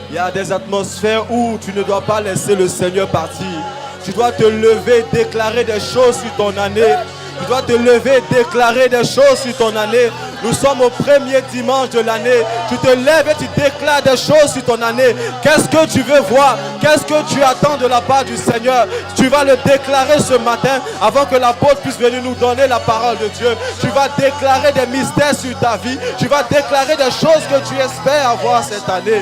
Il y a des atmosphères où tu ne dois pas laisser le Seigneur partir. Tu dois te lever, déclarer des choses sur ton année. Tu dois te lever, déclarer des choses sur ton année. Nous sommes au premier dimanche de l'année. Tu te lèves et tu déclares des choses sur ton année. Qu'est-ce que tu veux voir? Qu'est-ce que tu attends de la part du Seigneur? Tu vas le déclarer ce matin avant que l'apôtre puisse venir nous donner la parole de Dieu. Tu vas déclarer des mystères sur ta vie. Tu vas déclarer des choses que tu espères avoir cette année.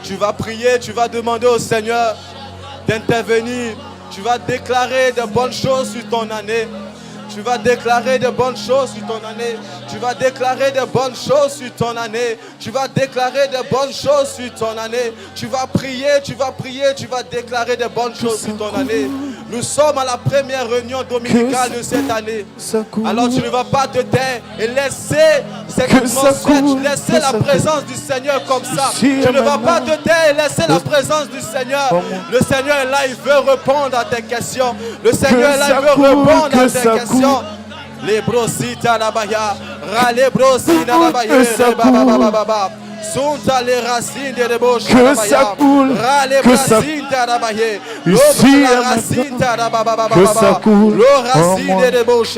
Tu vas prier, tu vas demander au Seigneur d'intervenir. Tu vas déclarer de bonnes choses sur ton année. Tu vas déclarer de bonnes choses sur ton année. Tu vas déclarer de bonnes choses sur ton année. Tu vas déclarer de bonnes choses sur ton année. Tu vas prier, tu vas déclarer de bonnes choses sur ton année. Nous sommes à la première réunion dominicale de cette année. Alors tu ne vas pas te taire et laisser cette atmosphère, laisser la présence du Seigneur comme ça. Tu ne vas pas te taire et laisser la présence du Seigneur. Le Seigneur est là, il veut répondre à tes questions. Le Seigneur est là, il veut répondre à tes questions. Les brosita la baya, rale brosina la baya, baba. Sont les racines de l'ébauche, que ça coule, que ça coule, ici la racine, que ça coule, le racine de l'ébauche,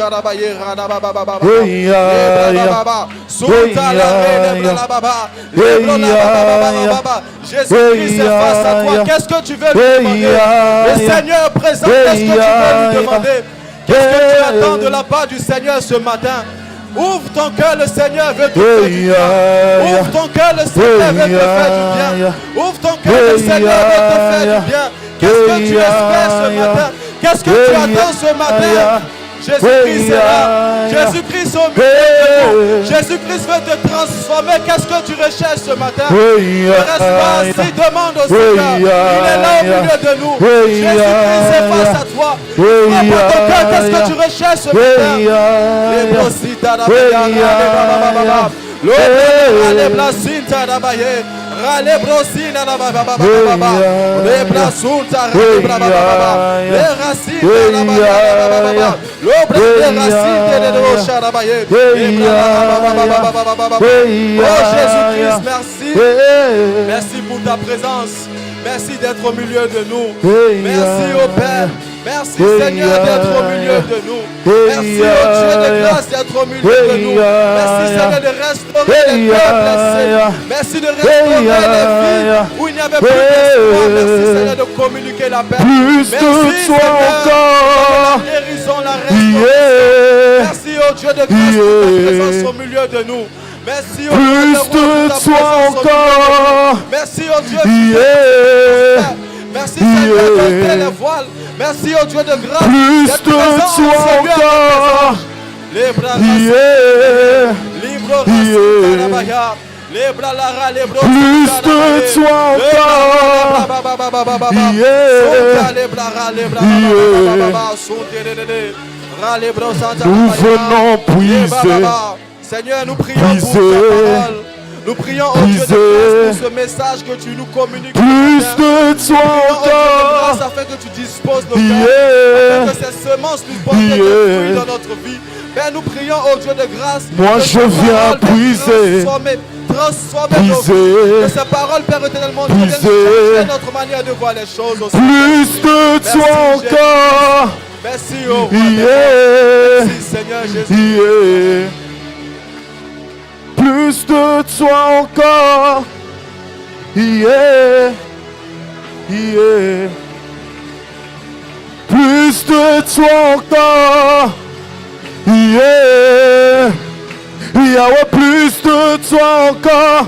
Jésus-Christ est face à toi. Qu'est-ce que tu veux lui demander? Le Seigneur est présent. Qu'est-ce que tu veux lui demander? Qu'est-ce que tu attends de la part du Seigneur ce matin? Ouvre ton cœur, le Seigneur veut te faire du bien. Ouvre ton cœur, le Seigneur veut te faire du bien. Ouvre ton cœur, le Seigneur veut te faire du bien. Qu'est-ce que tu espères ce matin? Qu'est-ce que tu attends ce matin? Jésus-Christ est là. Jésus-Christ au milieu de nous. Jésus-Christ veut te transformer. Qu'est-ce que tu recherches ce matin? Ne reste pas assis, demande au Seigneur. Il est là au milieu de nous. Jésus-Christ est face à toi. Ouvre ton cœur. Qu'est-ce que tu recherches ce matin? Les brosita da baya, les blasinta da baya. Rale brosina la baba baba baba, le brasulta rale baba baba, le racine la baba baba, le racine de l'ocha la baba, oh Jésus-Christ, merci, merci pour ta présence, merci d'être au milieu de nous, merci au Père. Merci Seigneur d'être au milieu de nous. Merci au Dieu de grâce d'être au milieu de nous. Merci Seigneur de restaurer les cœurs blessés. Merci de restaurer les vies où il n'y avait plus d'espoir. Merci Seigneur de communiquer la paix. Merci Seigneur la guérison, la restauration. Merci au Dieu de grâce pour ta présence au milieu de nous. Merci au Dieu de grâce pour ta présence au milieu de nous. Merci au Dieu de grâce. Merci Seigneur d'ôter les voiles. Merci au Dieu de grâce. Plus de toi encore. Les bras libres les bras lara, les bras plus de toi encore. Nous venons puiser. Seigneur, nous prions pour ta parole. Nous prions au Dieu de grâce pour ce message que tu nous communiques. Plus de toi encore. Afin que tu disposes nos cœurs. Afin que ces semences puissent porter des fruits dans notre vie. Père, nous prions au Dieu de grâce. Moi je viens puiser. Transformer nos vies. Que ces paroles, Père éternellement, viennent changer notre manière de voir les choses aussi. Plus de toi encore. Merci, oh roi. Merci, Seigneur Jésus. Plus de toi encore. Plus de toi encore. Yahweh, plus de toi encore.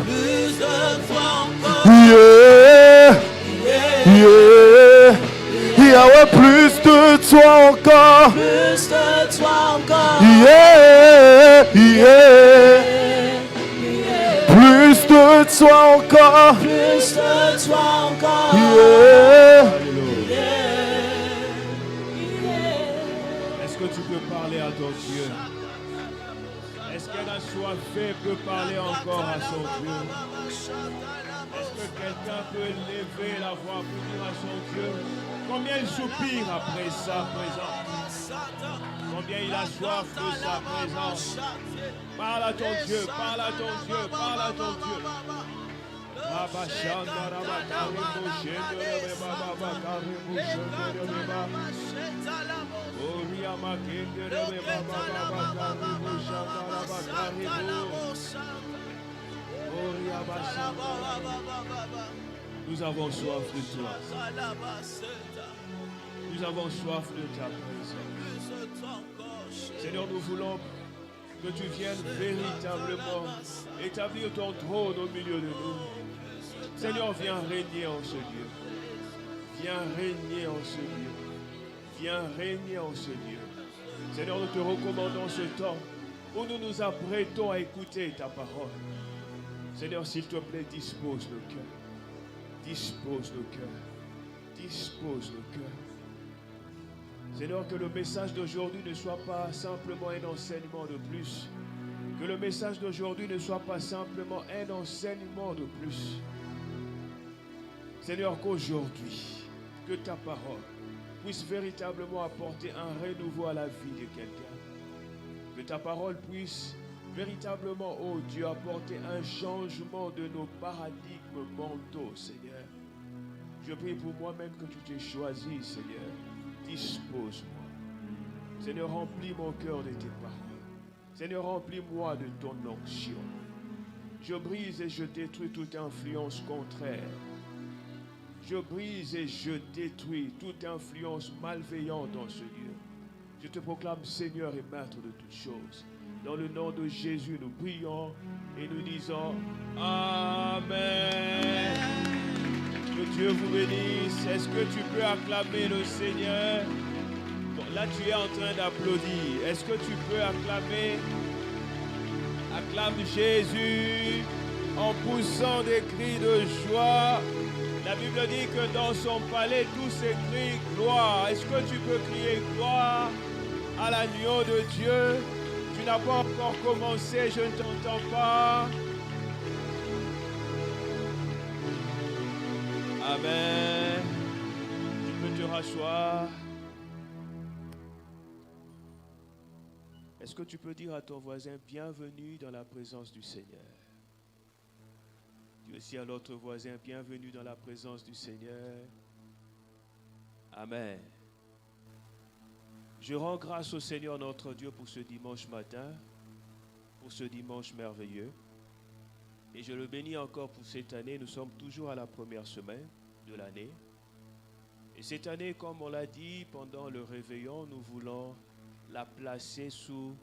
Yahweh, plus de toi encore. Plus de toi encore. Plus de toi encore. Plus de toi encore. Est-ce que tu peux parler à ton Dieu? Est-ce qu'un assoiffé peut parler encore à son Dieu? Est-ce que quelqu'un peut lever la voix pour dire à son Dieu combien il soupire après sa présence? Combien il a soif de sa présence? Parle à ton Dieu, parle à ton Dieu, parle à ton Dieu. Nous avons soif de toi. Nous avons soif de ta présence. Seigneur, nous voulons que tu viennes véritablement établir ton trône au milieu de nous. Seigneur, viens régner en ce lieu. Viens régner en ce lieu. Viens régner en ce lieu. Seigneur, nous te recommandons ce temps où nous nous apprêtons à écouter ta parole. Seigneur, s'il te plaît, dispose le cœur. Dispose le cœur. Dispose le cœur. Seigneur, que le message d'aujourd'hui ne soit pas simplement un enseignement de plus. Que le message d'aujourd'hui ne soit pas simplement un enseignement de plus. Seigneur, qu'aujourd'hui, que ta parole puisse véritablement apporter un renouveau à la vie de quelqu'un. Que ta parole puisse véritablement, oh Dieu, apporter un changement de nos paradigmes mentaux, Seigneur. Je prie pour moi-même que tu t'es choisi, Seigneur. Dispose-moi. Seigneur, remplis mon cœur de tes paroles. Seigneur, remplis-moi de ton onction. Je brise et je détruis toute influence contraire. Je brise et je détruis toute influence malveillante dans ce lieu. Je te proclame Seigneur et Maître de toutes choses. Dans le nom de Jésus, nous prions et nous disons Amen. Que Dieu vous bénisse. Est-ce que tu peux acclamer le Seigneur? Bon, là, tu es en train d'applaudir. Est-ce que tu peux acclamer? Acclame Jésus en poussant des cris de joie. La Bible dit que dans son palais, tous s'écrient gloire. Est-ce que tu peux crier gloire à l'agneau de Dieu? Tu n'as pas encore commencé, je ne t'entends pas. Amen. Tu peux te rasseoir. Est-ce que tu peux dire à ton voisin, bienvenue dans la présence du Seigneur? Dis aussi à l'autre voisin, bienvenue dans la présence du Seigneur. Amen. Je rends grâce au Seigneur notre Dieu pour ce dimanche matin, pour ce dimanche merveilleux. Et je le bénis encore pour cette année. Nous sommes toujours à la première semaine de l'année. Et cette année, comme on l'a dit pendant le réveillon, nous voulons la placer sous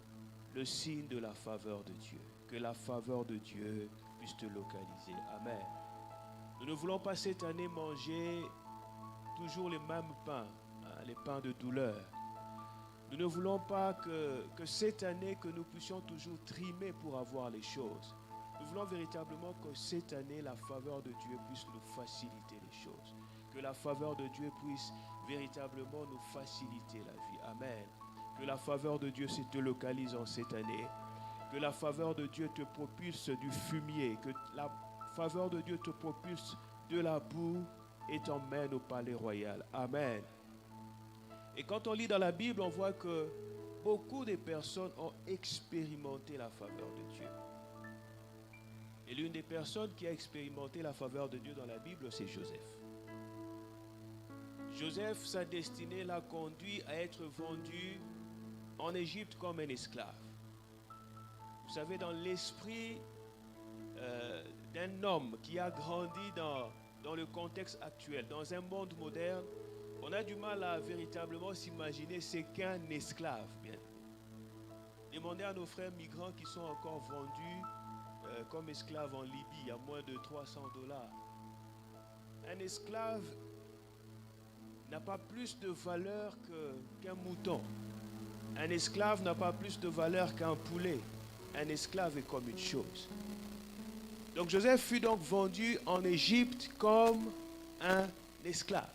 le signe de la faveur de Dieu. Que la faveur de Dieu puisse te localiser. Amen. Nous ne voulons pas cette année manger toujours les mêmes pains, les pains de douleur. Nous ne voulons pas que cette année, que nous puissions toujours trimer pour avoir les choses. Nous voulons véritablement que cette année, la faveur de Dieu puisse nous faciliter les choses. Que la faveur de Dieu puisse véritablement nous faciliter la vie. Amen. Que la faveur de Dieu se te localise en cette année. Que la faveur de Dieu te propulse du fumier. Que la faveur de Dieu te propulse de la boue et t'emmène au palais royal. Amen. Et quand on lit dans la Bible, on voit que beaucoup de personnes ont expérimenté la faveur de Dieu. Et l'une des personnes qui a expérimenté la faveur de Dieu dans la Bible, c'est Joseph. Joseph, sa destinée l'a conduit à être vendu en Égypte comme un esclave. Vous savez, dans l'esprit d'un homme qui a grandi dans le contexte actuel, dans un monde moderne, on a du mal à véritablement s'imaginer ce qu'un esclave. Bien. Demandez à nos frères migrants qui sont encore vendus comme esclaves en Libye à moins de $300. Un esclave n'a pas plus de valeur qu'un mouton. Un esclave n'a pas plus de valeur qu'un poulet. Un esclave est comme une chose. Donc Joseph fut donc vendu en Égypte comme un esclave.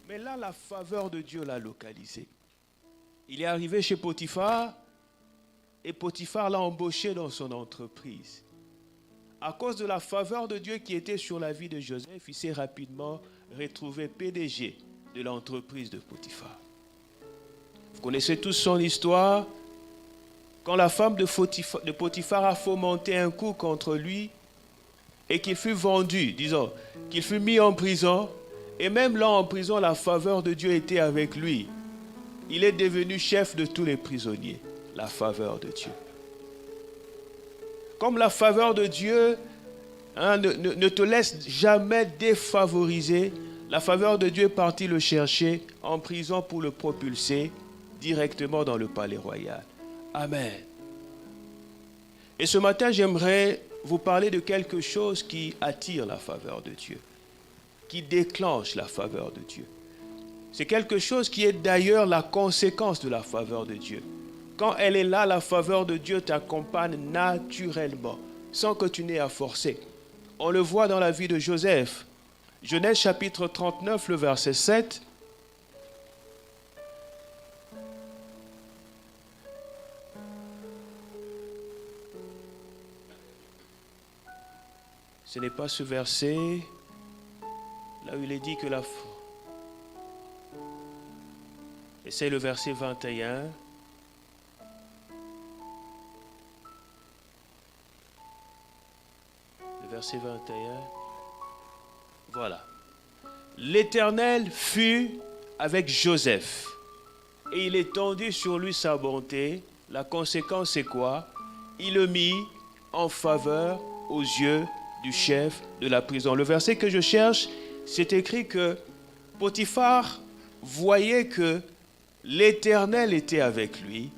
Mais là, la faveur de Dieu l'a localisé. Il est arrivé chez Potiphar et Potiphar l'a embauché dans son entreprise. À cause de la faveur de Dieu qui était sur la vie de Joseph, il s'est rapidement retrouvé PDG de l'entreprise de Potiphar. Vous connaissez tous son histoire. Quand la femme de Potiphar a fomenté un coup contre lui et qu'il fut vendu, disons, qu'il fut mis en prison, et même là en prison, la faveur de Dieu était avec lui. Il est devenu chef de tous les prisonniers. La faveur de Dieu. Comme la faveur de Dieu ne te laisse jamais défavoriser, la faveur de Dieu est partie le chercher en prison pour le propulser directement dans le palais royal. Amen. Et ce matin, j'aimerais vous parler de quelque chose qui attire la faveur de Dieu, qui déclenche la faveur de Dieu. C'est quelque chose qui est d'ailleurs la conséquence de la faveur de Dieu. Quand elle est là, la faveur de Dieu t'accompagne naturellement, sans que tu n'aies à forcer. On le voit dans la vie de Joseph. Genèse chapitre 39, le verset 7. Ce n'est pas ce verset là où il est dit que la... Et c'est le verset 21. Le verset 21. Voilà. L'Éternel fut avec Joseph et il étendit sur lui sa bonté. La conséquence c'est quoi? Il le mit en faveur aux yeux du chef de la prison. Le verset que je cherche, c'est écrit que Potiphar voyait que l'Éternel était avec lui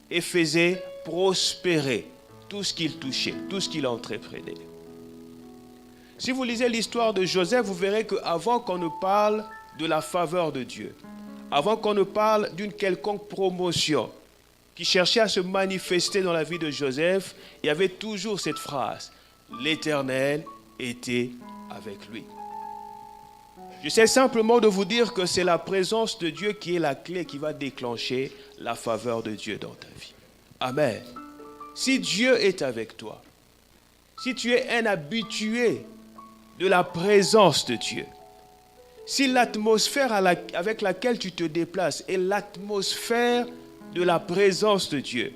et faisait prospérer tout ce qu'il touchait, tout ce qu'il entreprenait. Si vous lisez l'histoire de Joseph, vous verrez qu'avant qu'on ne parle de la faveur de Dieu, avant qu'on ne parle d'une quelconque promotion qui cherchait à se manifester dans la vie de Joseph, il y avait toujours cette phrase: l'Éternel était avec lui. J'essaie simplement de vous dire que c'est la présence de Dieu qui est la clé qui va déclencher la faveur de Dieu dans ta vie. Amen. Si Dieu est avec toi, si tu es un habitué de la présence de Dieu, si l'atmosphère avec laquelle tu te déplaces est l'atmosphère de la présence de Dieu,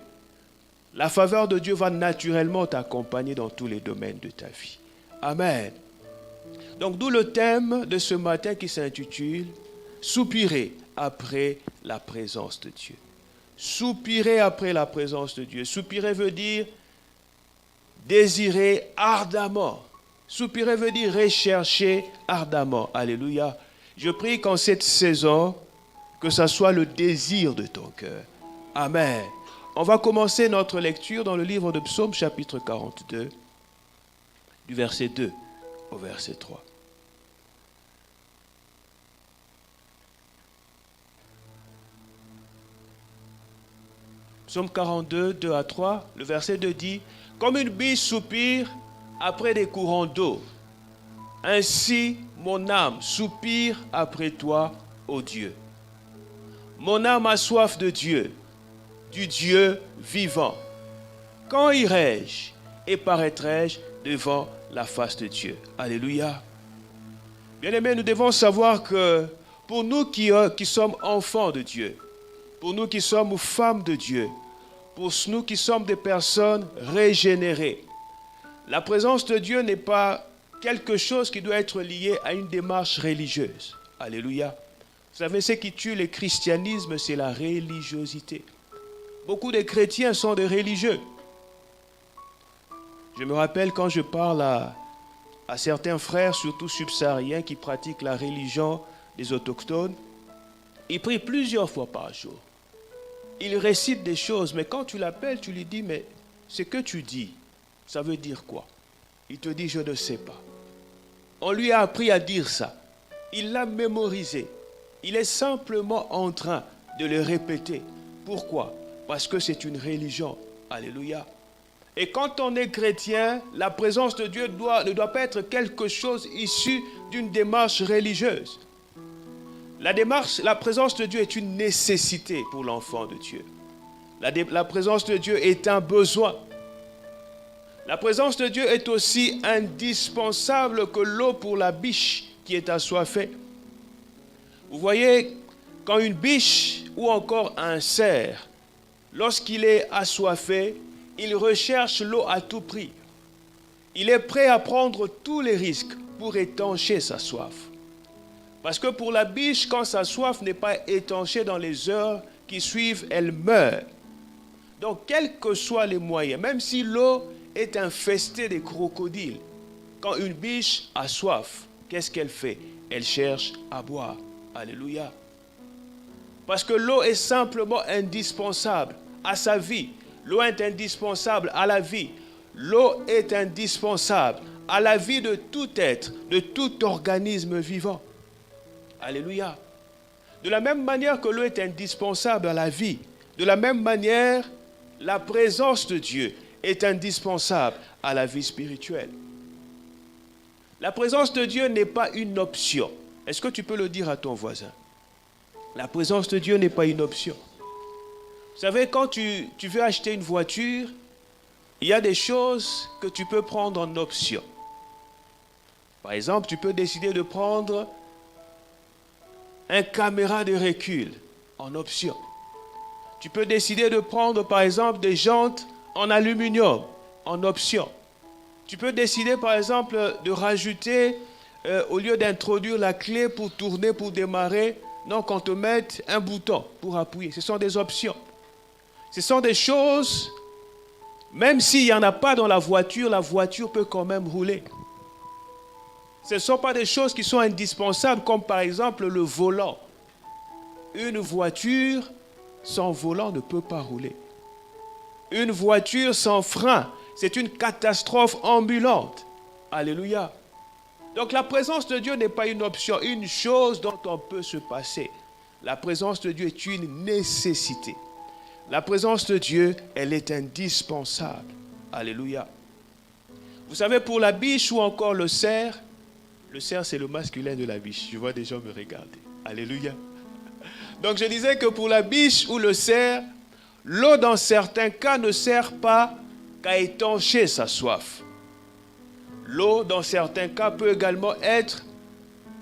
la faveur de Dieu va naturellement t'accompagner dans tous les domaines de ta vie. Amen. Donc d'où le thème de ce matin qui s'intitule « Soupirer après la présence de Dieu ». Soupirer après la présence de Dieu. Soupirer veut dire désirer ardemment. Soupirer veut dire rechercher ardemment. Alléluia. Je prie qu'en cette saison, que ce soit le désir de ton cœur. Amen. On va commencer notre lecture dans le livre de Psaume chapitre 42, du verset 2 au verset 3. Psaume 42, 2 à 3, le verset 2 dit « Comme une biche soupire après des courants d'eau, ainsi mon âme soupire après toi, ô Dieu. Mon âme a soif de Dieu, du Dieu vivant. Quand irai-je et paraîtrai-je devant la face de Dieu? » Alléluia. Bien-aimés, nous devons savoir que pour nous qui sommes enfants de Dieu, pour nous qui sommes femmes de Dieu, pour nous qui sommes des personnes régénérées, la présence de Dieu n'est pas quelque chose qui doit être lié à une démarche religieuse. Alléluia. Vous savez, ce qui tue le christianisme, c'est la religiosité. Beaucoup de chrétiens sont des religieux. Je me rappelle quand je parle à certains frères, surtout subsahariens, qui pratiquent la religion des autochtones, ils prient plusieurs fois par jour. Ils récitent des choses, mais quand tu l'appelles, tu lui dis, mais ce que tu dis, ça veut dire quoi? Il te dit, je ne sais pas. On lui a appris à dire ça. Il l'a mémorisé. Il est simplement en train de le répéter. Pourquoi? Parce que c'est une religion. Alléluia. Et quand on est chrétien, la présence de Dieu ne doit pas être quelque chose issu d'une démarche religieuse. La présence de Dieu est une nécessité pour l'enfant de Dieu. La présence de Dieu est un besoin. La présence de Dieu est aussi indispensable que l'eau pour la biche qui est assoiffée. Vous voyez, quand une biche ou encore un cerf, lorsqu'il est assoiffé, il recherche l'eau à tout prix. Il est prêt à prendre tous les risques pour étancher sa soif. Parce que pour la biche, quand sa soif n'est pas étanchée dans les heures qui suivent, elle meurt. Donc, quels que soient les moyens, même si l'eau est infestée de crocodiles, quand une biche a soif, qu'est-ce qu'elle fait? Elle cherche à boire. Alléluia. Parce que l'eau est simplement indispensable à sa vie. L'eau est indispensable à la vie. L'eau est indispensable à la vie de tout être, de tout organisme vivant. Alléluia. De la même manière que l'eau est indispensable à la vie, de la même manière, la présence de Dieu est indispensable à la vie spirituelle. La présence de Dieu n'est pas une option. Est-ce que tu peux le dire à ton voisin? La présence de Dieu n'est pas une option. Vous savez, quand tu veux acheter une voiture, il y a des choses que tu peux prendre en option. Par exemple, tu peux décider de prendre un caméra de recul en option. Tu peux décider de prendre, par exemple, des jantes en aluminium en option. Tu peux décider, par exemple, de rajouter, au lieu d'introduire la clé pour tourner, pour démarrer, non, qu'on te mette un bouton pour appuyer. Ce sont des options. Ce sont des choses, même s'il n'y en a pas dans la voiture peut quand même rouler. Ce ne sont pas des choses qui sont indispensables, comme par exemple le volant. Une voiture sans volant ne peut pas rouler. Une voiture sans frein, c'est une catastrophe ambulante. Alléluia. Donc la présence de Dieu n'est pas une option, une chose dont on peut se passer. La présence de Dieu est une nécessité. La présence de Dieu, elle est indispensable. Alléluia. Vous savez, pour la biche ou encore le cerf c'est le masculin de la biche. Je vois des gens me regarder. Alléluia. Donc je disais que pour la biche ou le cerf, l'eau dans certains cas ne sert pas qu'à étancher sa soif. L'eau dans certains cas peut également être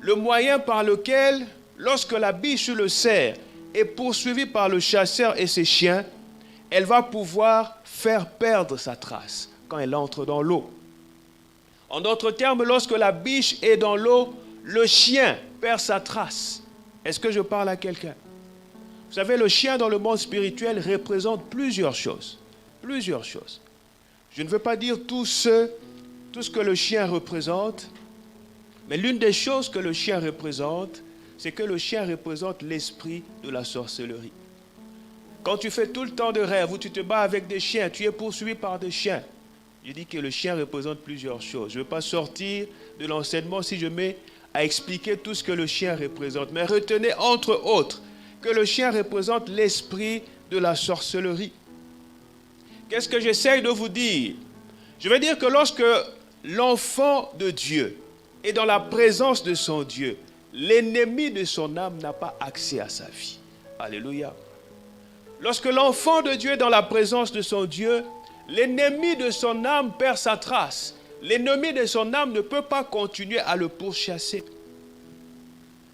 le moyen par lequel, lorsque la biche ou le cerf est poursuivie par le chasseur et ses chiens, elle va pouvoir faire perdre sa trace quand elle entre dans l'eau. En d'autres termes, lorsque la biche est dans l'eau, le chien perd sa trace. Est-ce que je parle à quelqu'un? Vous savez, le chien dans le monde spirituel représente plusieurs choses. Plusieurs choses. Je ne veux pas dire tout ce que le chien représente, mais l'une des choses que le chien représente, c'est que le chien représente l'esprit de la sorcellerie. Quand tu fais tout le temps de rêve, où tu te bats avec des chiens, tu es poursuivi par des chiens. Je dis que le chien représente plusieurs choses. Je ne veux pas sortir de l'enseignement si je mets à expliquer tout ce que le chien représente. Mais retenez entre autres que le chien représente l'esprit de la sorcellerie. Qu'est-ce que j'essaye de vous dire? Je veux dire que lorsque l'enfant de Dieu est dans la présence de son Dieu, l'ennemi de son âme n'a pas accès à sa vie. Alléluia. Lorsque l'enfant de Dieu est dans la présence de son Dieu, l'ennemi de son âme perd sa trace. L'ennemi de son âme ne peut pas continuer à le pourchasser.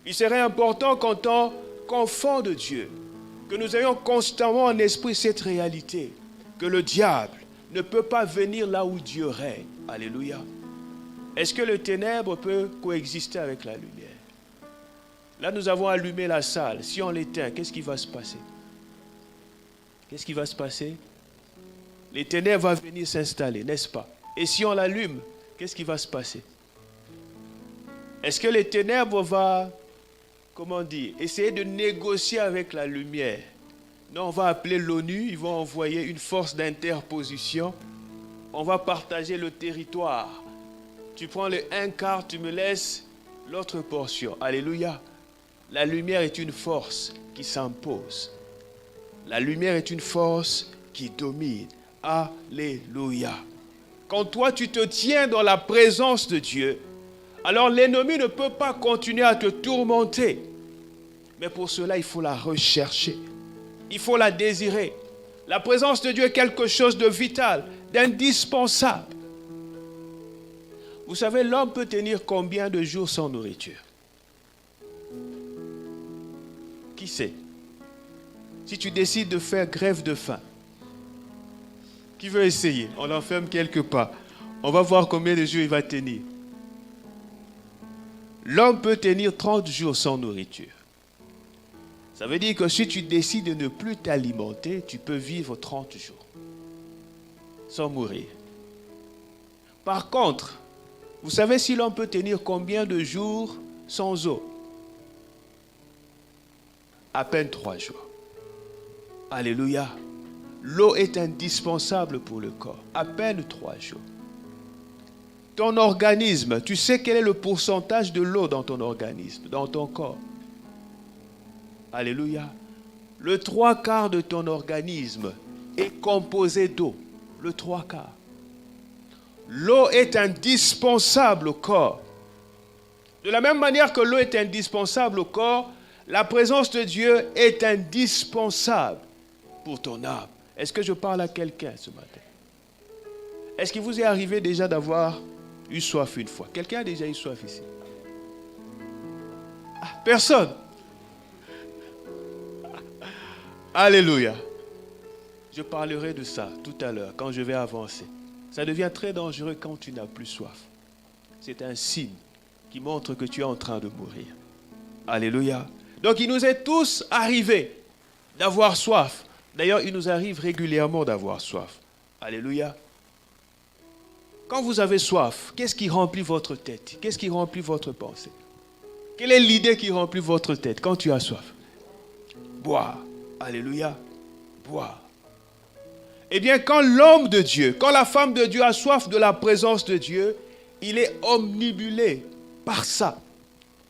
Il serait important qu'en tant qu'enfant de Dieu, que nous ayons constamment en esprit cette réalité, que le diable ne peut pas venir là où Dieu règne. Alléluia. Est-ce que le ténèbre peut coexister avec la lumière? Là, nous avons allumé la salle. Si on l'éteint, qu'est-ce qui va se passer? Qu'est-ce qui va se passer? Les ténèbres vont venir s'installer, n'est-ce pas? Et si on l'allume, qu'est-ce qui va se passer? Est-ce que les ténèbres vont, comment dire, essayer de négocier avec la lumière? Non, on va appeler l'ONU, ils vont envoyer une force d'interposition. On va partager le territoire. Tu prends le un quart, tu me laisses l'autre portion. Alléluia. La lumière est une force qui s'impose. La lumière est une force qui domine. Alléluia. Quand toi tu te tiens dans la présence de Dieu, alors l'ennemi ne peut pas continuer à te tourmenter. Mais pour cela, il faut la rechercher. Il faut la désirer. La présence de Dieu est quelque chose de vital, d'indispensable. Vous savez, l'homme peut tenir combien de jours sans nourriture? Qui sait? Si tu décides de faire grève de faim, qui veut essayer? On l'enferme quelque part. On va voir combien de jours il va tenir. L'homme peut tenir 30 jours sans nourriture. Ça veut dire que si tu décides de ne plus t'alimenter, tu peux vivre 30 jours sans mourir. Par contre, vous savez si l'homme peut tenir combien de jours sans eau? À peine 3 jours. Alléluia. L'eau est indispensable pour le corps. À peine 3 jours. Ton organisme, tu sais quel est le pourcentage de l'eau dans ton organisme, dans ton corps? Alléluia. Le 3/4 de ton organisme est composé d'eau. Le 3/4. L'eau est indispensable au corps. De la même manière que l'eau est indispensable au corps, la présence de Dieu est indispensable pour ton âme. Est-ce que je parle à quelqu'un ce matin? Est-ce qu'il vous est arrivé déjà d'avoir eu soif une fois? Quelqu'un a déjà eu soif ici? Personne. Alléluia. Je parlerai de ça tout à l'heure quand je vais avancer. Ça devient très dangereux quand tu n'as plus soif. C'est un signe qui montre que tu es en train de mourir. Alléluia. Donc il nous est tous arrivé d'avoir soif. D'ailleurs, il nous arrive régulièrement d'avoir soif. Alléluia. Quand vous avez soif, qu'est-ce qui remplit votre tête? Qu'est-ce qui remplit votre pensée? Quelle est l'idée qui remplit votre tête quand tu as soif? Boire. Alléluia. Boire. Eh bien, quand l'homme de Dieu, quand la femme de Dieu a soif de la présence de Dieu, il est omnibulé par ça.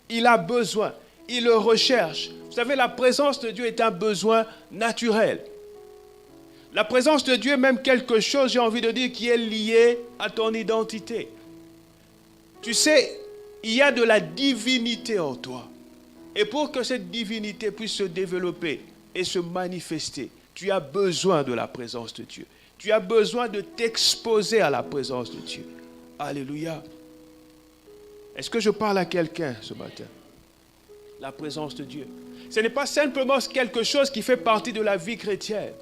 Il a besoin, il le recherche. Vous savez, la présence de Dieu est un besoin naturel. La présence de Dieu est même quelque chose, j'ai envie de dire, qui est lié à ton identité. Tu sais, il y a de la divinité en toi. Et pour que cette divinité puisse se développer et se manifester, tu as besoin de la présence de Dieu. Tu as besoin de t'exposer à la présence de Dieu. Alléluia. Est-ce que je parle à quelqu'un ce matin? La présence de Dieu. Ce n'est pas simplement quelque chose qui fait partie de la vie chrétienne.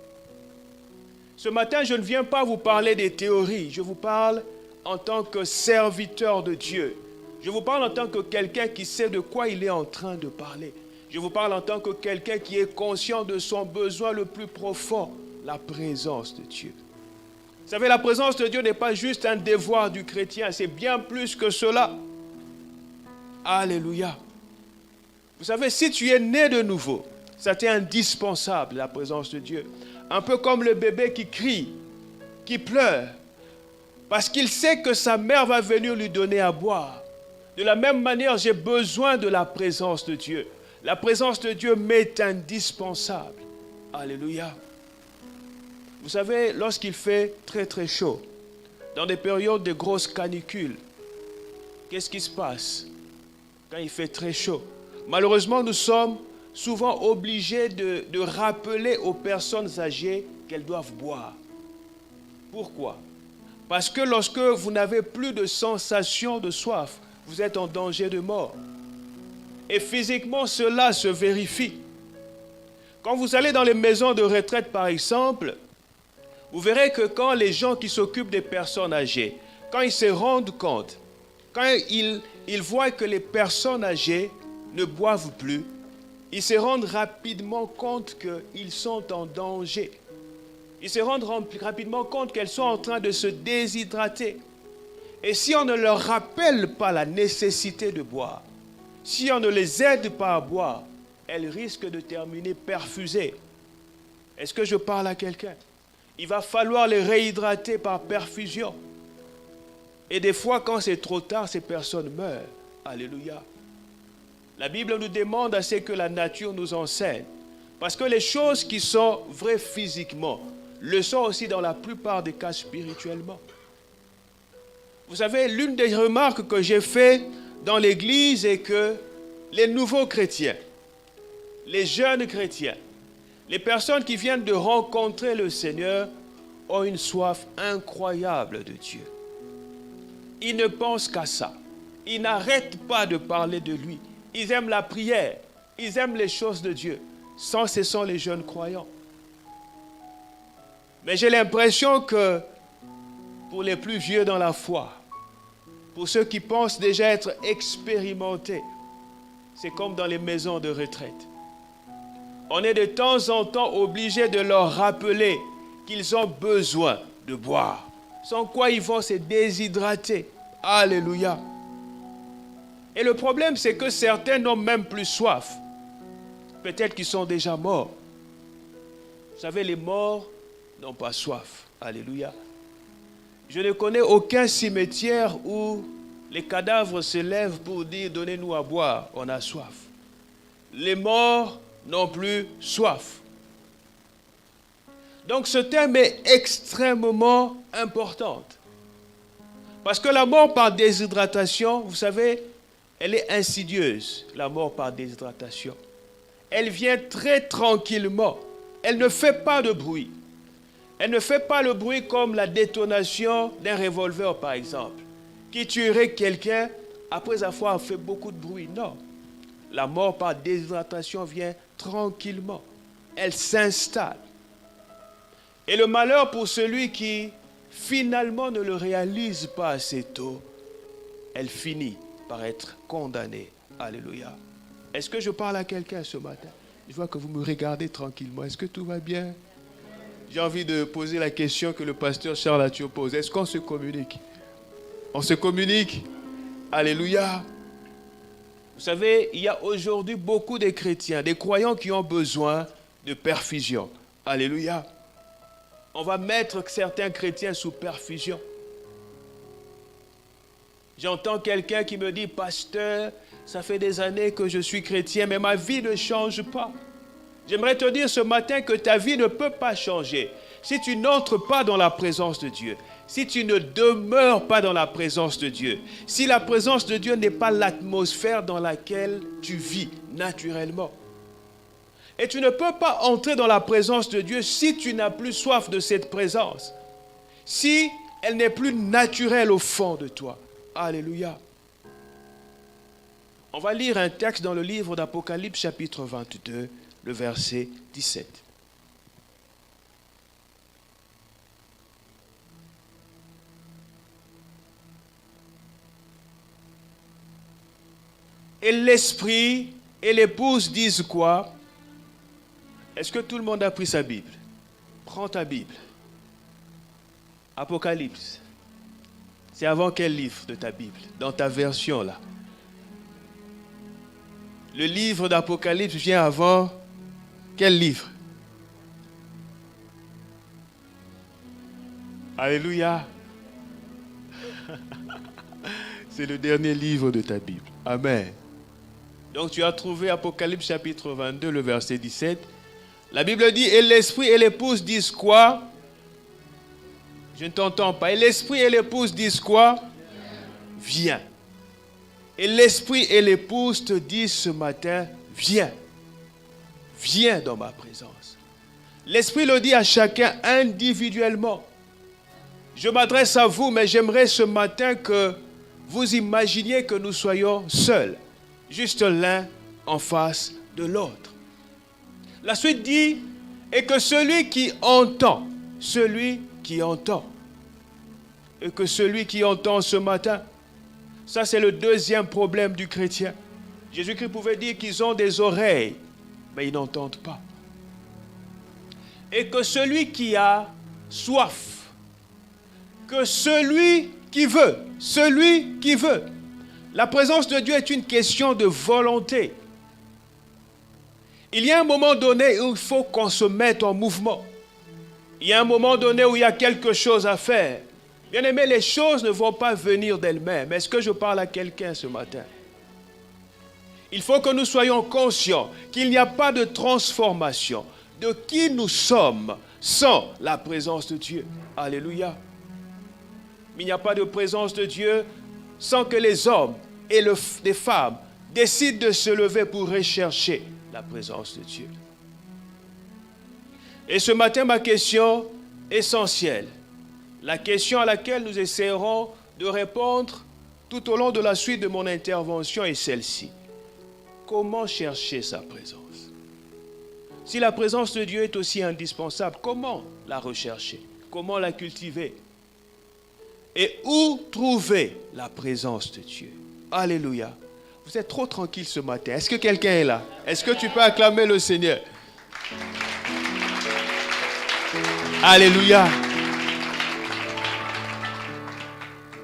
Ce matin, je ne viens pas vous parler des théories. Je vous parle en tant que serviteur de Dieu. Je vous parle en tant que quelqu'un qui sait de quoi il est en train de parler. Je vous parle en tant que quelqu'un qui est conscient de son besoin le plus profond, la présence de Dieu. Vous savez, la présence de Dieu n'est pas juste un devoir du chrétien, c'est bien plus que cela. Alléluia. Vous savez, si tu es né de nouveau, ça t'est indispensable, la présence de Dieu. Un peu comme le bébé qui crie, qui pleure, parce qu'il sait que sa mère va venir lui donner à boire. De la même manière, j'ai besoin de la présence de Dieu. La présence de Dieu m'est indispensable. Alléluia. Vous savez, lorsqu'il fait très très chaud, dans des périodes de grosses canicules, qu'est-ce qui se passe quand il fait très chaud? Malheureusement, nous sommes souvent obligés de rappeler aux personnes âgées qu'elles doivent boire. Pourquoi? Parce que lorsque vous n'avez plus de sensation de soif, vous êtes en danger de mort. Et physiquement, cela se vérifie. Quand vous allez dans les maisons de retraite, par exemple, vous verrez que quand les gens qui s'occupent des personnes âgées, quand ils se rendent compte, quand ils voient que les personnes âgées ne boivent plus, ils se rendent rapidement compte qu'ils sont en danger. Ils se rendent rapidement compte qu'elles sont en train de se déshydrater. Et si on ne leur rappelle pas la nécessité de boire, si on ne les aide pas à boire, elles risquent de terminer perfusées. Est-ce que je parle à quelqu'un? Il va falloir les réhydrater par perfusion. Et des fois, quand c'est trop tard, ces personnes meurent. Alléluia. La Bible nous demande à ce que la nature nous enseigne. Parce que les choses qui sont vraies physiquement le sont aussi dans la plupart des cas spirituellement. Vous savez, l'une des remarques que j'ai faites dans l'Église est que les nouveaux chrétiens, les jeunes chrétiens, les personnes qui viennent de rencontrer le Seigneur ont une soif incroyable de Dieu. Ils ne pensent qu'à ça. Ils n'arrêtent pas de parler de lui. Ils aiment la prière. Ils aiment les choses de Dieu. Ça, ce sont les jeunes croyants. Mais j'ai l'impression que pour les plus vieux dans la foi, pour ceux qui pensent déjà être expérimentés, c'est comme dans les maisons de retraite. On est de temps en temps obligé de leur rappeler qu'ils ont besoin de boire, sans quoi ils vont se déshydrater. Alléluia. Et le problème, c'est que certains n'ont même plus soif. Peut-être qu'ils sont déjà morts. Vous savez, les morts n'ont pas soif. Alléluia. Je ne connais aucun cimetière où les cadavres se lèvent pour dire « Donnez-nous à boire, on a soif ». Les morts n'ont plus soif. Donc ce thème est extrêmement important. Parce que la mort par déshydratation, vous savez, elle est insidieuse, la mort par déshydratation. Elle vient très tranquillement. Elle ne fait pas de bruit. Elle ne fait pas le bruit comme la détonation d'un revolver, par exemple, qui tuerait quelqu'un après avoir fait beaucoup de bruit. Non. La mort par déshydratation vient tranquillement. Elle s'installe. Et le malheur pour celui qui finalement ne le réalise pas assez tôt, elle finit par être condamnée. Alléluia. Est-ce que je parle à quelqu'un ce matin? Je vois que vous me regardez tranquillement. Est-ce que tout va bien? J'ai envie de poser la question que le pasteur Charles Athieu pose. Est-ce qu'on se communique? On se communique? Alléluia. Vous savez, il y a aujourd'hui beaucoup de chrétiens, des croyants qui ont besoin de perfusion. Alléluia. On va mettre certains chrétiens sous perfusion. J'entends quelqu'un qui me dit, pasteur, ça fait des années que je suis chrétien, mais ma vie ne change pas. J'aimerais te dire ce matin que ta vie ne peut pas changer si tu n'entres pas dans la présence de Dieu, si tu ne demeures pas dans la présence de Dieu, si la présence de Dieu n'est pas l'atmosphère dans laquelle tu vis naturellement. Et tu ne peux pas entrer dans la présence de Dieu si tu n'as plus soif de cette présence, si elle n'est plus naturelle au fond de toi. Alléluia. On va lire un texte dans le livre d'Apocalypse chapitre 22, le verset 17. Et l'esprit et l'épouse disent quoi? Est-ce que tout le monde a pris sa Bible? Prends ta Bible. Apocalypse. C'est avant quel livre de ta Bible? Dans ta version là. Le livre d'Apocalypse vient avant quel livre? Alléluia. C'est le dernier livre de ta Bible. Amen. Donc tu as trouvé Apocalypse chapitre 22, le verset 17. La Bible dit, et l'esprit et l'épouse disent quoi? Je ne t'entends pas. Et l'esprit et l'épouse disent quoi? Viens. Et l'esprit et l'épouse te disent ce matin, viens. Viens dans ma présence. L'esprit le dit à chacun individuellement. Je m'adresse à vous, mais j'aimerais ce matin que vous imaginiez que nous soyons seuls, juste l'un en face de l'autre. La suite dit, et que celui qui entend, et que celui qui entend ce matin, ça c'est le deuxième problème du chrétien. Jésus-Christ pouvait dire qu'ils ont des oreilles, mais ils n'entendent pas. Et que celui qui a soif, que celui qui veut, la présence de Dieu est une question de volonté. Il y a un moment donné où il faut qu'on se mette en mouvement. Il y a un moment donné où il y a quelque chose à faire. Bien aimé, les choses ne vont pas venir d'elles-mêmes. Est-ce que je parle à quelqu'un ce matin? Il faut que nous soyons conscients qu'il n'y a pas de transformation de qui nous sommes sans la présence de Dieu. Alléluia. Il n'y a pas de présence de Dieu sans que les hommes et les femmes décident de se lever pour rechercher la présence de Dieu. Et ce matin, ma question essentielle, la question à laquelle nous essaierons de répondre tout au long de la suite de mon intervention est celle-ci. Comment chercher sa présence? Si la présence de Dieu est aussi indispensable, comment la rechercher? Comment la cultiver? Et où trouver la présence de Dieu? Alléluia. Vous êtes trop tranquille ce matin. Est-ce que quelqu'un est là? Est-ce que tu peux acclamer le Seigneur? Alléluia.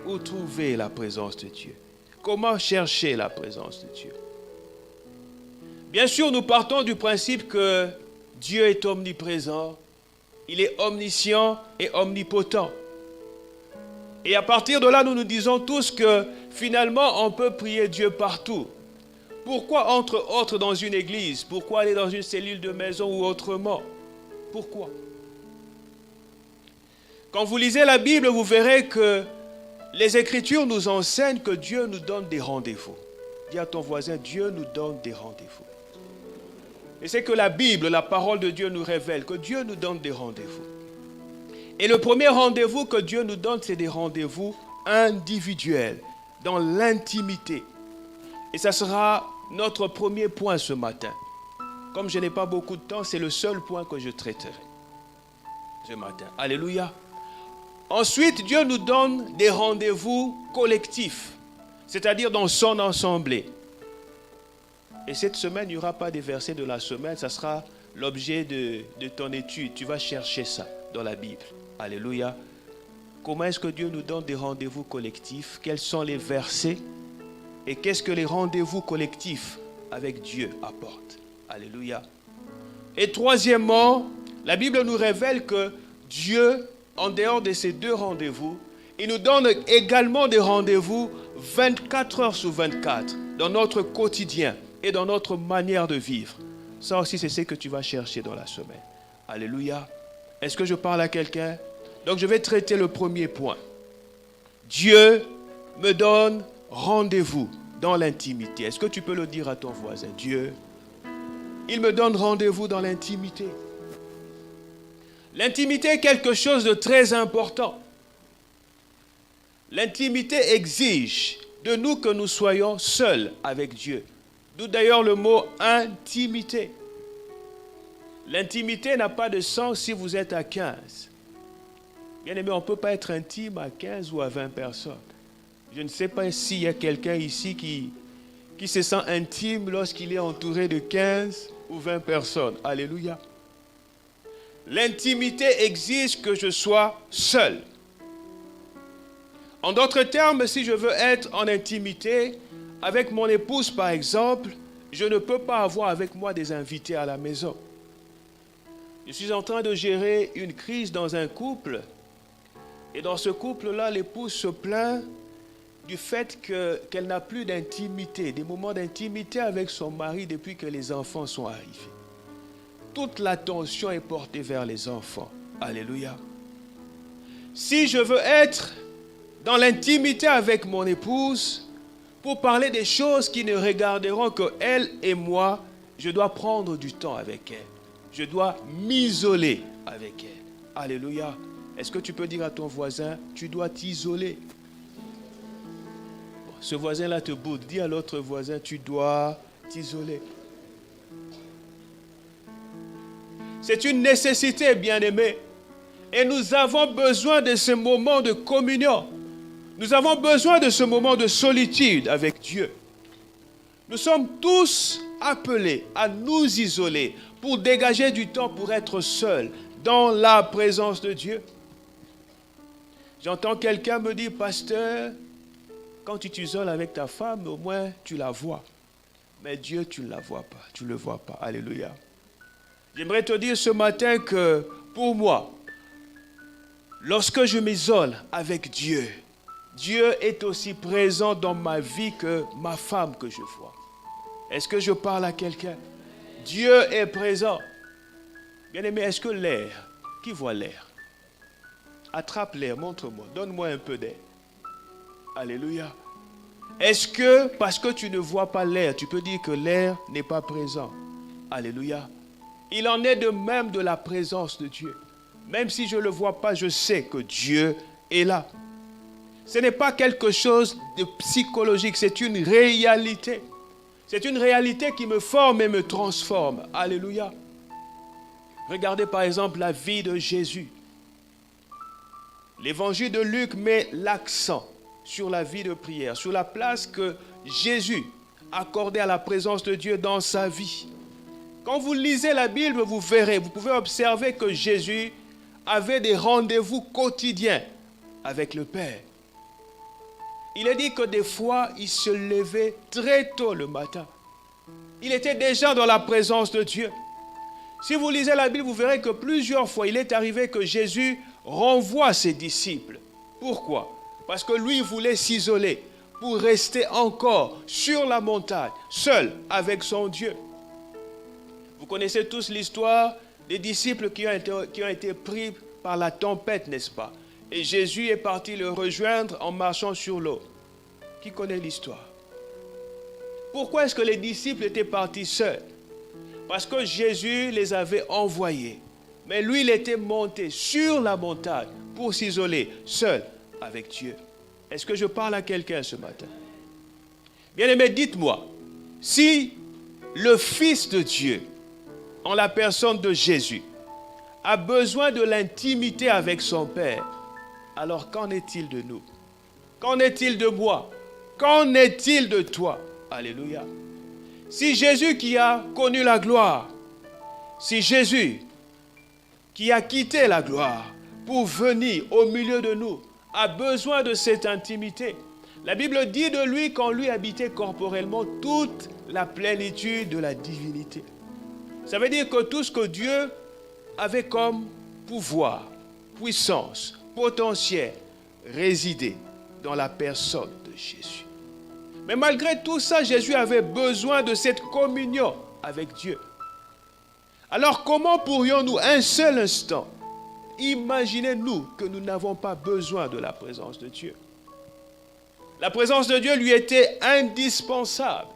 Où trouver la présence de Dieu? Comment chercher la présence de Dieu? Bien sûr, nous partons du principe que Dieu est omniprésent, il est omniscient et omnipotent. Et à partir de là, nous nous disons tous que finalement, on peut prier Dieu partout. Pourquoi entre autres dans une église? Pourquoi aller dans une cellule de maison ou autrement? Pourquoi? Quand vous lisez la Bible, vous verrez que les Écritures nous enseignent que Dieu nous donne des rendez-vous. Dis à ton voisin, Dieu nous donne des rendez-vous. Et c'est que la Bible, la parole de Dieu nous révèle que Dieu nous donne des rendez-vous. Et le premier rendez-vous que Dieu nous donne, c'est des rendez-vous individuels, dans l'intimité. Et ça sera notre premier point ce matin. Comme je n'ai pas beaucoup de temps, c'est le seul point que je traiterai ce matin. Alléluia. Ensuite, Dieu nous donne des rendez-vous collectifs, c'est-à-dire dans son ensemble. Et cette semaine, il n'y aura pas des versets de la semaine, ça sera l'objet de ton étude. Tu vas chercher ça dans la Bible. Alléluia. Comment est-ce que Dieu nous donne des rendez-vous collectifs? Quels sont les versets? Et qu'est-ce que les rendez-vous collectifs avec Dieu apportent? Alléluia. Et troisièmement, la Bible nous révèle que Dieu, en dehors de ces deux rendez-vous, il nous donne également des rendez-vous 24 heures sur 24 dans notre quotidien et dans notre manière de vivre. Ça aussi, c'est ce que tu vas chercher dans la semaine. Alléluia. Est-ce que je parle à quelqu'un? Donc, je vais traiter le premier point. Dieu me donne rendez-vous dans l'intimité. Est-ce que tu peux le dire à ton voisin? Dieu, il me donne rendez-vous dans l'intimité. L'intimité est quelque chose de très important. L'intimité exige de nous que nous soyons seuls avec Dieu. D'où d'ailleurs le mot intimité. L'intimité n'a pas de sens si vous êtes à 15. Bien aimé, on ne peut pas être intime à 15 ou à 20 personnes. Je ne sais pas s'il y a quelqu'un ici qui se sent intime lorsqu'il est entouré de 15 ou 20 personnes. Alléluia. L'intimité exige que je sois seul. En d'autres termes, si je veux être en intimité avec mon épouse, par exemple, je ne peux pas avoir avec moi des invités à la maison. Je suis en train de gérer une crise dans un couple. Et dans ce couple-là, l'épouse se plaint du fait qu'elle n'a plus d'intimité, des moments d'intimité avec son mari depuis que les enfants sont arrivés. Toute l'attention est portée vers les enfants. Alléluia. Si je veux être dans l'intimité avec mon épouse, pour parler des choses qui ne regarderont que elle et moi, je dois prendre du temps avec elle. Je dois m'isoler avec elle. Alléluia. Est-ce que tu peux dire à ton voisin, tu dois t'isoler? Bon, ce voisin-là te boude. Dis à l'autre voisin, tu dois t'isoler. C'est une nécessité, bien-aimé. Et nous avons besoin de ce moment de communion. Nous avons besoin de ce moment de solitude avec Dieu. Nous sommes tous appelés à nous isoler pour dégager du temps pour être seuls dans la présence de Dieu. J'entends quelqu'un me dire, pasteur, quand tu t'isoles avec ta femme, au moins tu la vois. Mais Dieu, tu ne la vois pas, tu ne le vois pas. Alléluia. J'aimerais te dire ce matin que pour moi, lorsque je m'isole avec Dieu, Dieu est aussi présent dans ma vie que ma femme que je vois. Est-ce que je parle à quelqu'un? Dieu est présent. Bien-aimé, est-ce que l'air, qui voit l'air? Attrape l'air, montre-moi, donne-moi un peu d'air. Alléluia. Est-ce que, parce que tu ne vois pas l'air, tu peux dire que l'air n'est pas présent? Alléluia. Il en est de même de la présence de Dieu. Même si je ne le vois pas, je sais que Dieu est là. Ce n'est pas quelque chose de psychologique, c'est une réalité. C'est une réalité qui me forme et me transforme. Alléluia. Regardez par exemple la vie de Jésus. L'évangile de Luc met l'accent sur la vie de prière, sur la place que Jésus accordait à la présence de Dieu dans sa vie. Quand vous lisez la Bible, vous verrez, vous pouvez observer que Jésus avait des rendez-vous quotidiens avec le Père. Il est dit que des fois, il se levait très tôt le matin. Il était déjà dans la présence de Dieu. Si vous lisez la Bible, vous verrez que plusieurs fois, il est arrivé que Jésus renvoie ses disciples. Pourquoi? Parce que lui voulait s'isoler pour rester encore sur la montagne, seul avec son Dieu. Vous connaissez tous l'histoire des disciples qui ont été pris par la tempête, n'est-ce pas? Et Jésus est parti le rejoindre en marchant sur l'eau. Qui connaît l'histoire? Pourquoi est-ce que les disciples étaient partis seuls? Parce que Jésus les avait envoyés. Mais lui, il était monté sur la montagne pour s'isoler seul avec Dieu. Est-ce que je parle à quelqu'un ce matin? Bien-aimé, dites-moi, si le Fils de Dieu, en la personne de Jésus, a besoin de l'intimité avec son Père, alors qu'en est-il de nous? Qu'en est-il de moi? Qu'en est-il de toi? Alléluia. Si Jésus qui a connu la gloire, si Jésus qui a quitté la gloire pour venir au milieu de nous, a besoin de cette intimité, la Bible dit de lui qu'en lui habitait corporellement toute la plénitude de la divinité. Ça veut dire que tout ce que Dieu avait comme pouvoir, puissance, potentiel, résidait dans la personne de Jésus. Mais malgré tout ça, Jésus avait besoin de cette communion avec Dieu. Alors comment pourrions-nous un seul instant imaginer nous que nous n'avons pas besoin de la présence de Dieu? La présence de Dieu lui était indispensable.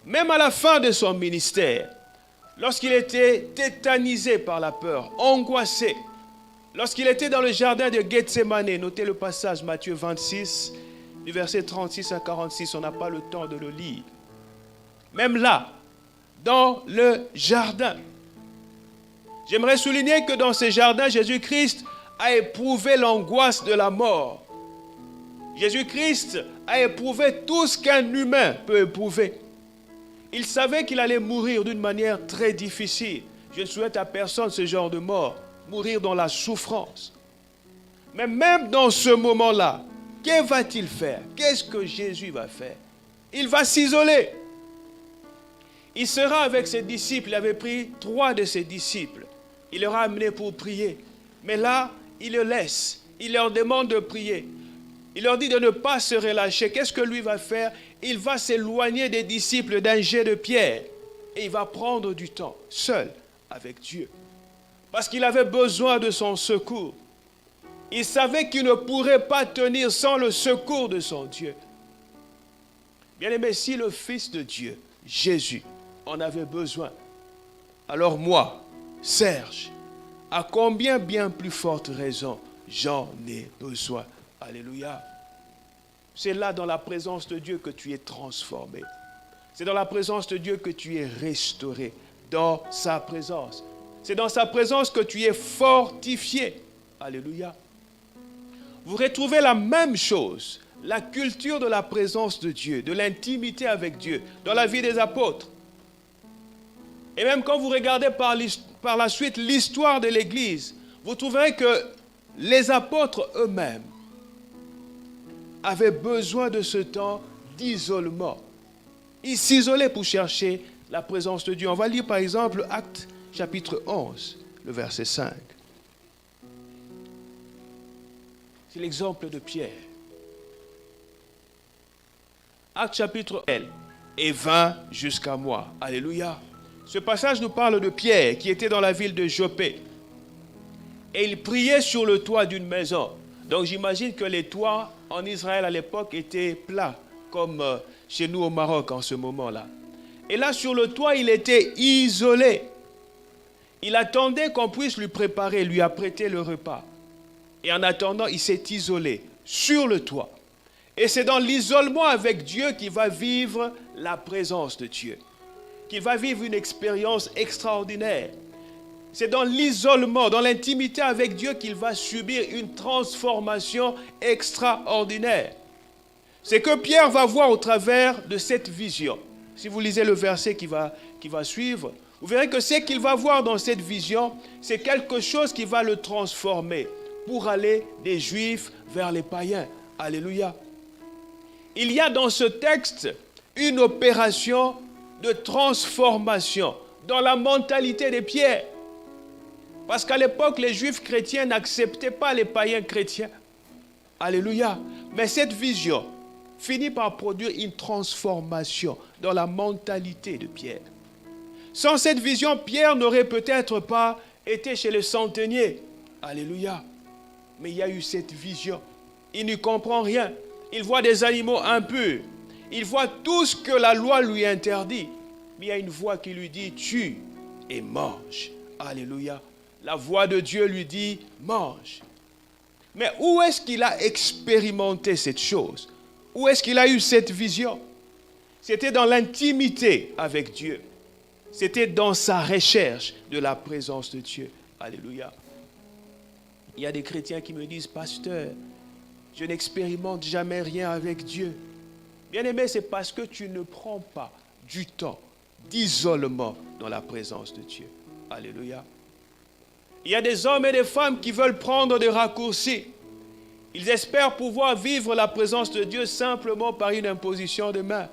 Même à la fin de son ministère, lorsqu'il était tétanisé par la peur, angoissé, lorsqu'il était dans le jardin de Gethsémane, notez le passage Matthieu 26, du verset 36 à 46, on n'a pas le temps de le lire. Même là, dans le jardin, j'aimerais souligner que dans ce jardin, Jésus-Christ a éprouvé l'angoisse de la mort. Jésus-Christ a éprouvé tout ce qu'un humain peut éprouver. Il savait qu'il allait mourir d'une manière très difficile. Je ne souhaite à personne ce genre de mort, mourir dans la souffrance. Mais même dans ce moment-là, que va-t-il faire? Qu'est-ce que Jésus va faire? Il va s'isoler. Il sera avec ses disciples. Il avait pris 3 de ses disciples. Il leur a amené pour prier. Mais là, il les laisse. Il leur demande de prier. Il leur dit de ne pas se relâcher. Qu'est-ce que lui va faire? Il va s'éloigner des disciples d'un jet de pierre. Et il va prendre du temps, seul, avec Dieu. Parce qu'il avait besoin de son secours. Il savait qu'il ne pourrait pas tenir sans le secours de son Dieu. Bien-aimé, si le Fils de Dieu, Jésus, en avait besoin, alors moi, Serge, à combien bien plus forte raison j'en ai besoin. Alléluia. C'est là dans la présence de Dieu que tu es transformé. C'est dans la présence de Dieu que tu es restauré. Dans sa présence. C'est dans sa présence que tu es fortifié. Alléluia. Vous retrouvez la même chose, la culture de la présence de Dieu, de l'intimité avec Dieu, dans la vie des apôtres. Et même quand vous regardez par la suite l'histoire de l'Église, vous trouverez que les apôtres eux-mêmes avaient besoin de ce temps d'isolement. Ils s'isolaient pour chercher la présence de Dieu. On va lire par exemple Actes chapitre 11, le verset 5. C'est l'exemple de Pierre. Actes chapitre 1 et 20 jusqu'à moi. Alléluia. Ce passage nous parle de Pierre qui était dans la ville de Joppé. Et il priait sur le toit d'une maison. Donc j'imagine que les toits en Israël à l'époque étaient plats, comme chez nous au Maroc en ce moment-là. Et là sur le toit, il était isolé. Il attendait qu'on puisse lui préparer, lui apprêter le repas. Et en attendant, il s'est isolé sur le toit. Et c'est dans l'isolement avec Dieu qu'il va vivre la présence de Dieu, qu'il va vivre une expérience extraordinaire. C'est dans l'isolement, dans l'intimité avec Dieu qu'il va subir une transformation extraordinaire. C'est que Pierre va voir au travers de cette vision. Si vous lisez le verset qui va suivre, vous verrez que ce qu'il va voir dans cette vision, c'est quelque chose qui va le transformer pour aller des Juifs vers les païens. Alléluia. Il y a dans ce texte une opération de transformation dans la mentalité de Pierre. Parce qu'à l'époque, les Juifs chrétiens n'acceptaient pas les païens chrétiens. Alléluia. Mais cette vision finit par produire une transformation dans la mentalité de Pierre. Sans cette vision, Pierre n'aurait peut-être pas été chez le centenier. Alléluia. Mais il y a eu cette vision. Il ne comprend rien. Il voit des animaux impurs. Il voit tout ce que la loi lui interdit. Mais il y a une voix qui lui dit, tue et mange. Alléluia. La voix de Dieu lui dit, mange. Mais où est-ce qu'il a expérimenté cette chose? Où est-ce qu'il a eu cette vision? C'était dans l'intimité avec Dieu. C'était dans sa recherche de la présence de Dieu. Alléluia. Il y a des chrétiens qui me disent, pasteur, je n'expérimente jamais rien avec Dieu. Bien-aimé, c'est parce que tu ne prends pas du temps d'isolement dans la présence de Dieu. Alléluia. Il y a des hommes et des femmes qui veulent prendre des raccourcis. Ils espèrent pouvoir vivre la présence de Dieu simplement par une imposition de main.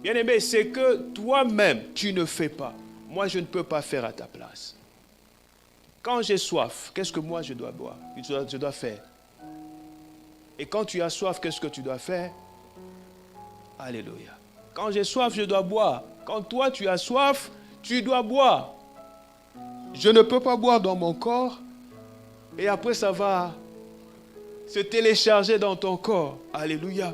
Bien-aimé, c'est que toi-même, tu ne fais pas. Moi, je ne peux pas faire à ta place. Quand j'ai soif, qu'est-ce que moi je dois boire? Je dois faire. Et quand tu as soif, qu'est-ce que tu dois faire? Alléluia. Quand j'ai soif, je dois boire. Quand toi, tu as soif, tu dois boire. Je ne peux pas boire dans mon corps et après ça va se télécharger dans ton corps. Alléluia.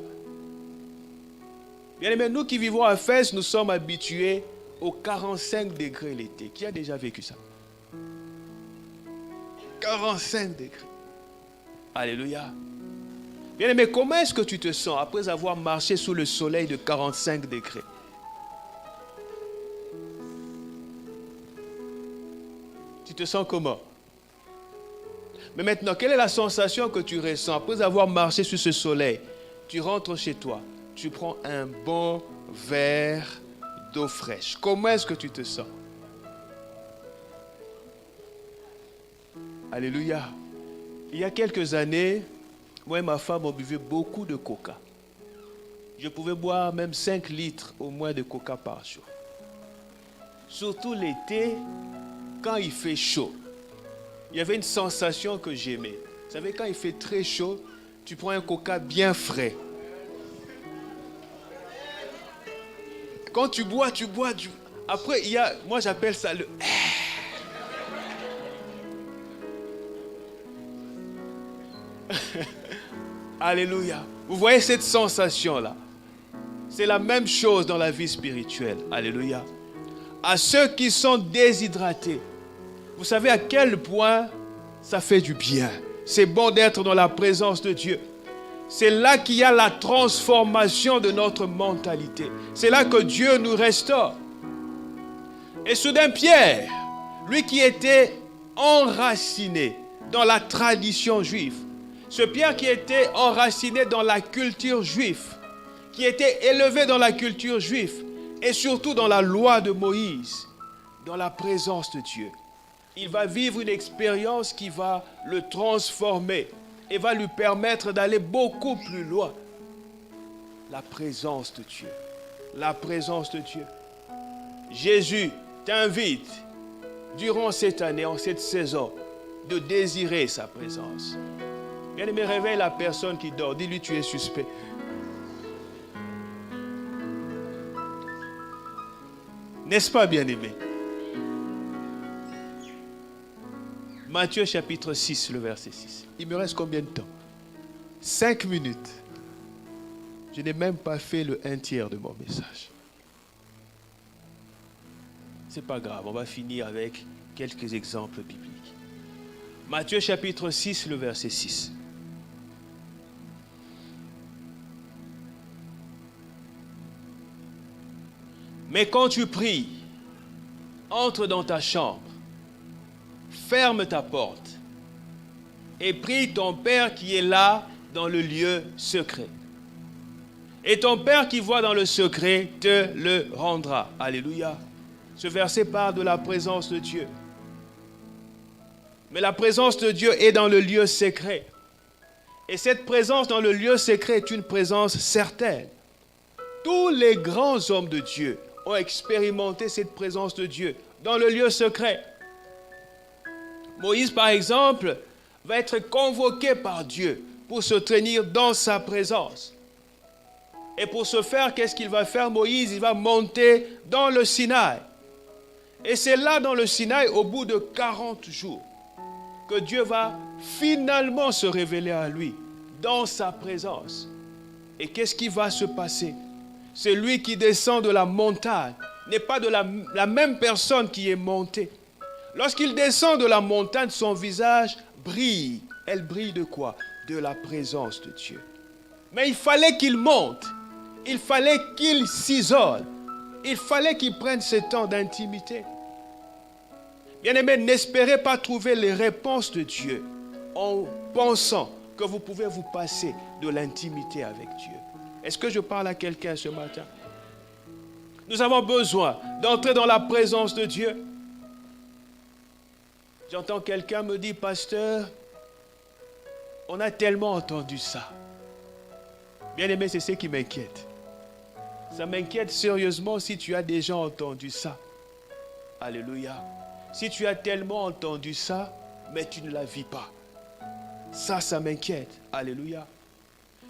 Bien aimé, nous qui vivons à Fès, nous sommes habitués aux 45 degrés l'été. Qui a déjà vécu ça? 45 degrés. Alléluia. Bien aimé, comment est-ce que tu te sens après avoir marché sous le soleil de 45 degrés? Tu te sens comment? Mais maintenant, quelle est la sensation que tu ressens après avoir marché sous ce soleil? Tu rentres chez toi, tu prends un bon verre d'eau fraîche. Comment est-ce que tu te sens? Alléluia. Il y a quelques années, moi et ma femme, on buvait beaucoup de coca. Je pouvais boire même 5 litres au moins de coca par jour. Surtout l'été, quand il fait chaud. Il y avait une sensation que j'aimais. Vous savez, quand il fait très chaud, tu prends un coca bien frais. Quand tu bois. Après, il y a, moi j'appelle ça le... Alléluia. Vous voyez cette sensation-là? C'est la même chose dans la vie spirituelle. Alléluia. À ceux qui sont déshydratés, vous savez à quel point ça fait du bien. C'est bon d'être dans la présence de Dieu. C'est là qu'il y a la transformation de notre mentalité. C'est là que Dieu nous restaure. Et soudain, Pierre, lui qui était enraciné dans la tradition juive, Ce Pierre qui était enraciné dans la culture juive, qui était élevé dans la culture juive et surtout dans la loi de Moïse, dans la présence de Dieu. Il va vivre une expérience qui va le transformer et va lui permettre d'aller beaucoup plus loin. La présence de Dieu. La présence de Dieu. Jésus t'invite, durant cette année, en cette saison, de désirer sa présence. Bien-aimé, réveille la personne qui dort. Dis-lui, tu es suspect. N'est-ce pas, bien-aimé? Matthieu chapitre 6, le verset 6. Il me reste combien de temps? 5 minutes. Je n'ai même pas fait le 1/3 de mon message. C'est pas grave, on va finir avec quelques exemples bibliques. Matthieu chapitre 6, le verset 6. Mais quand tu pries, entre dans ta chambre, ferme ta porte et prie ton Père qui est là dans le lieu secret. Et ton Père qui voit dans le secret te le rendra. Alléluia. Ce verset parle de la présence de Dieu. Mais la présence de Dieu est dans le lieu secret. Et cette présence dans le lieu secret est une présence certaine. Tous les grands hommes de Dieu ont expérimenté cette présence de Dieu dans le lieu secret. Moïse, par exemple, va être convoqué par Dieu pour se tenir dans sa présence. Et pour ce faire, qu'est-ce qu'il va faire, Moïse? Il va monter dans le Sinaï. Et c'est là, dans le Sinaï, au bout de 40 jours, que Dieu va finalement se révéler à lui, dans sa présence. Et qu'est-ce qui va se passer? C'est lui qui descend de la montagne, n'est pas de la même personne qui est montée. Lorsqu'il descend de la montagne, son visage brille. Elle brille de quoi? De la présence de Dieu. Mais il fallait qu'il monte. Il fallait qu'il s'isole. Il fallait qu'il prenne ce temps d'intimité. Bien-aimés, n'espérez pas trouver les réponses de Dieu en pensant que vous pouvez vous passer de l'intimité avec Dieu. Est-ce que je parle à quelqu'un ce matin? Nous avons besoin d'entrer dans la présence de Dieu. J'entends quelqu'un me dire, pasteur, on a tellement entendu ça. Bien-aimé, c'est ce qui m'inquiète. Ça m'inquiète sérieusement si tu as déjà entendu ça. Alléluia. Si tu as tellement entendu ça, mais tu ne la vis pas. Ça m'inquiète. Alléluia.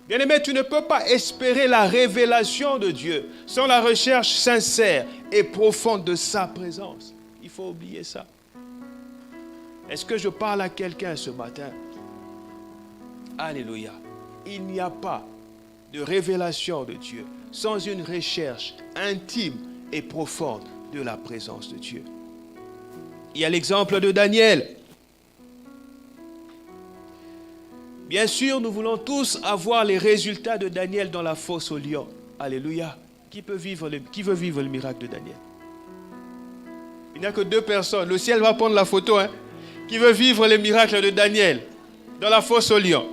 Bien-aimé, tu ne peux pas espérer la révélation de Dieu sans la recherche sincère et profonde de sa présence. Il faut oublier ça. Est-ce que je parle à quelqu'un ce matin? Alléluia. Il n'y a pas de révélation de Dieu sans une recherche intime et profonde de la présence de Dieu. Il y a l'exemple de Daniel. Bien sûr, nous voulons tous avoir les résultats de Daniel dans la fosse aux lions. Alléluia. Qui veut vivre le miracle de Daniel? Il n'y a que 2 personnes. Le ciel va prendre la photo. Qui veut vivre le miracle de Daniel dans la fosse aux lions?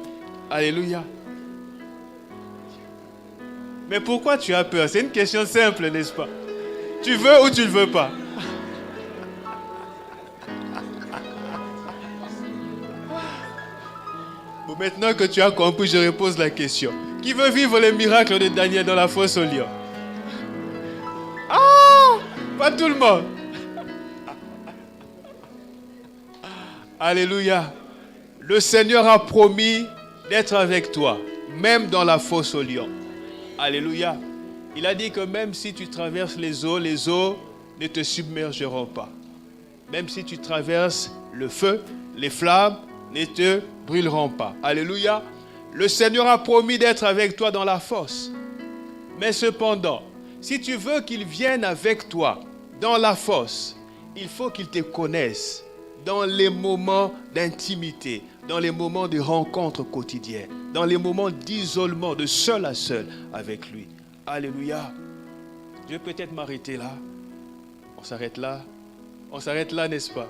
Alléluia. Mais pourquoi tu as peur? C'est une question simple, n'est-ce pas? Tu veux ou tu ne veux pas? Bon, maintenant que tu as compris, je repose la question. Qui veut vivre le miracle de Daniel dans la fosse aux lions? Ah! Pas tout le monde. Alléluia. Le Seigneur a promis d'être avec toi, même dans la fosse aux lions. Alléluia. Il a dit que même si tu traverses les eaux ne te submergeront pas. Même si tu traverses le feu, les flammes ne te brûleront pas. Alléluia. Le Seigneur a promis d'être avec toi dans la fosse. Mais cependant, si tu veux qu'il vienne avec toi dans la fosse, il faut qu'il te connaisse dans les moments d'intimité, dans les moments de rencontre quotidienne, dans les moments d'isolement, de seul à seul avec lui. Alléluia. Je vais peut-être m'arrêter là. On s'arrête là. On s'arrête là, n'est-ce pas?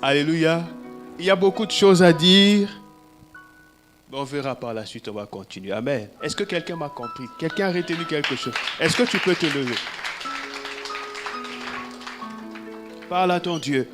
Alléluia. Il y a beaucoup de choses à dire. Mais on verra par la suite, on va continuer. Amen. Est-ce que quelqu'un m'a compris? Quelqu'un a retenu quelque chose? Est-ce que tu peux te lever? Parle à ton Dieu.